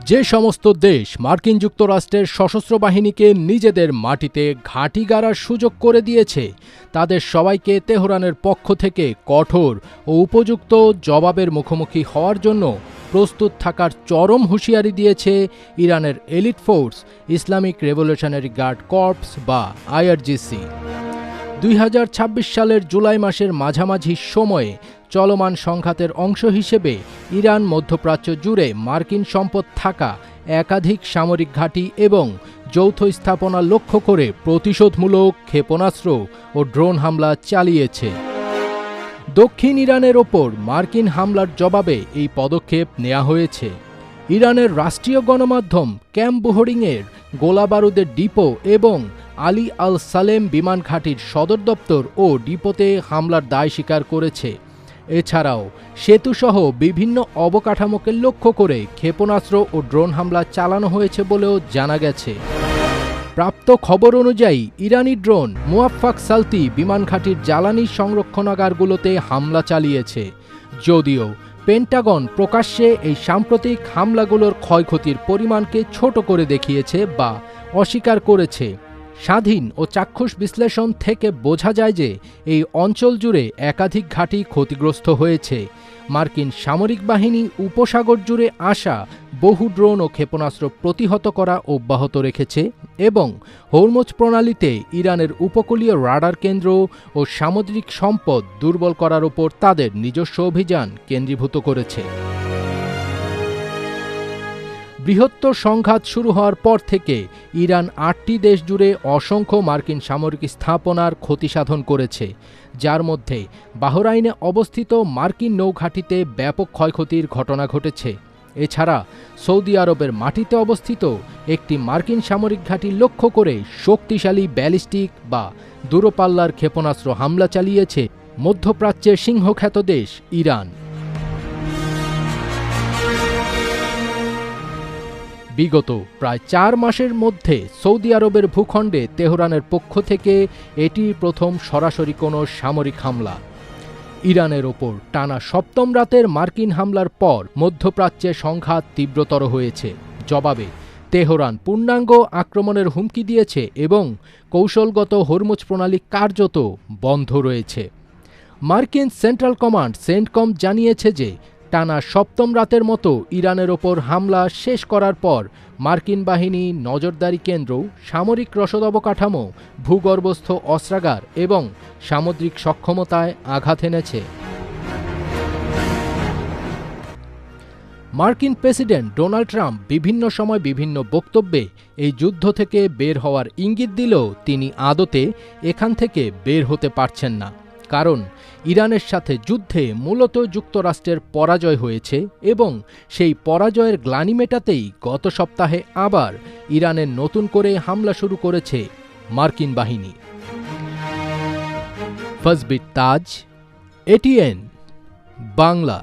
যে সমস্ত দেশ মার্কিন যুক্তরাষ্ট্রের সশস্ত্র বাহিনীকে নিজেদের মাটিতে ঘাঁটি গাড়ার সুযোগ করে দিয়েছে, তাদের সবাইকে তেহরানের পক্ষ থেকে কঠোর ও উপযুক্ত জবাবের মুখোমুখি হওয়ার জন্য প্রস্তুত থাকার চরম হুঁশিয়ারি দিয়েছে ইরানের elite force Islamic revolutionary guard corps বা আইআরজিসি। 2026 সালের জুলাই মাসের মাঝামাঝি সময়ে চলমান সংঘাতের অংশ হিসেবে ইরান মধ্যপ্রাচ্য জুড়ে মার্কিন সম্পদ থাকা একাধিক সামরিক ঘাঁটি এবং যৌথ স্থাপনা লক্ষ্য করে প্রতিশোধমূলক ক্ষেপণাস্ত্র ও ড্রোন হামলা চালিয়েছে। দক্ষিণ ইরানের ওপর মার্কিন হামলার জবাবে এই পদক্ষেপ নেওয়া হয়েছে। ইরানের রাষ্ট্রীয় গণমাধ্যম ক্যাম্প বোহরিংয়ের গোলাবারুদের ডিপো এবং আলী আল সালেম বিমান ঘাঁটির সদর দপ্তর ও ডিপোতে হামলার দায় স্বীকার করেছে। এছাড়াও সেতুসহ বিভিন্ন অবকাঠামোকে লক্ষ্য করে ক্ষেপণাস্ত্র ও ড্রোন হামলা চালানো হয়েছে বলেও জানা গেছে। প্রাপ্ত খবর অনুযায়ী ইরানি ড্রোন মুয়াফফাক সালতি বিমান ঘাঁটির জ্বালানি সংরক্ষণাগারগুলোতে হামলা চালিয়েছে। যদিও পেন্টাগন প্রকাশ্যে এই সাম্প্রতিক হামলাগুলোর ক্ষয়ক্ষতির পরিমাণকে ছোট করে দেখিয়েছে বা অস্বীকার করেছে। স্বাধীন ও চাক্ষুষ বিশ্লেষণ থেকে বোঝা যায় যে এই অঞ্চল জুড়ে একাধিক ঘাঁটি ক্ষতিগ্রস্ত হয়েছে। মার্কিন সামরিক বাহিনী উপসাগর জুড়ে আসা বহু ড্রোন ও ক্ষেপণাস্ত্র প্রতিহত করা অব্যাহত রেখেছে এবং হরমুজ প্রণালীতে ইরানের উপকূলীয় রাডার কেন্দ্র ও সামুদ্রিক সম্পদ দুর্বল করার উপর তাদের নিজস্ব অভিযান কেন্দ্রীভূত করেছে। বৃহত্তর সংঘাত শুরু হওয়ার পর থেকে ইরান 8টি দেশ জুড়ে অসংখ্য মার্কিন সামরিক স্থাপনার ক্ষতিসাধন করেছে, যার মধ্যে বাহরাইনে অবস্থিত মার্কিন নৌঘাঁটিতে ব্যাপক ক্ষয়ক্ষতির ঘটনা ঘটেছে। এছাড়া সৌদি আরবের মাটিতে অবস্থিত একটি মার্কিন সামরিক ঘাঁটি লক্ষ্য করে শক্তিশালী ব্যালিস্টিক বা দূরপাল্লার ক্ষেপণাস্ত্র হামলা চালিয়েছে মধ্যপ্রাচ্যের সিংহখ্যাত দেশ ইরান। বিগত প্রায় 4 মাসের মধ্যে সৌদি আরবের ভূখণ্ডে তেহরানের পক্ষ থেকে এটি প্রথম সরাসরি কোনো সামরিক হামলা। ইরানের ওপর টানা 7ম রাতের মার্কিন হামলার পর মধ্যপ্রাচ্যে সংঘাত তীব্রতর হয়েছে। জবাবে তেহরান পূর্ণাঙ্গ আক্রমণের হুমকি দিয়েছে এবং কৌশলগত হরমুজ প্রণালী কার্যত বন্ধ রয়েছে। মার্কিন সেন্ট্রাল কমান্ড সেন্টকম জানিয়েছে যে টানা 7ম রাতের মতো ইরানের ওপর হামলা শেষ করার পর মার্কিন বাহিনী নজরদারি কেন্দ্র, সামরিক রসদ অবকাঠামো, ভূগর্ভস্থ অস্ত্রাগার এবং সামুদ্রিক সক্ষমতায় আঘাত এনেছে। মার্কিন প্রেসিডেন্ট ডোনাল্ড ট্রাম্প বিভিন্ন সময় বিভিন্ন বক্তব্যে এই যুদ্ধ থেকে বের হওয়ার ইঙ্গিত দিলেও তিনি আদতে এখান থেকে বের হতে পারছেন না, কারণ ইরানের সাথে যুদ্ধে মূলত যুক্তরাষ্ট্রের পরাজয় হয়েছে এবং সেই পরাজয়ের গ্লানি মেটাতেই গত সপ্তাহে আবার ইরানের নতুন করে হামলা শুরু করেছে মার্কিন বাহিনী। ফজবির তাজ, এটিএন বাংলা।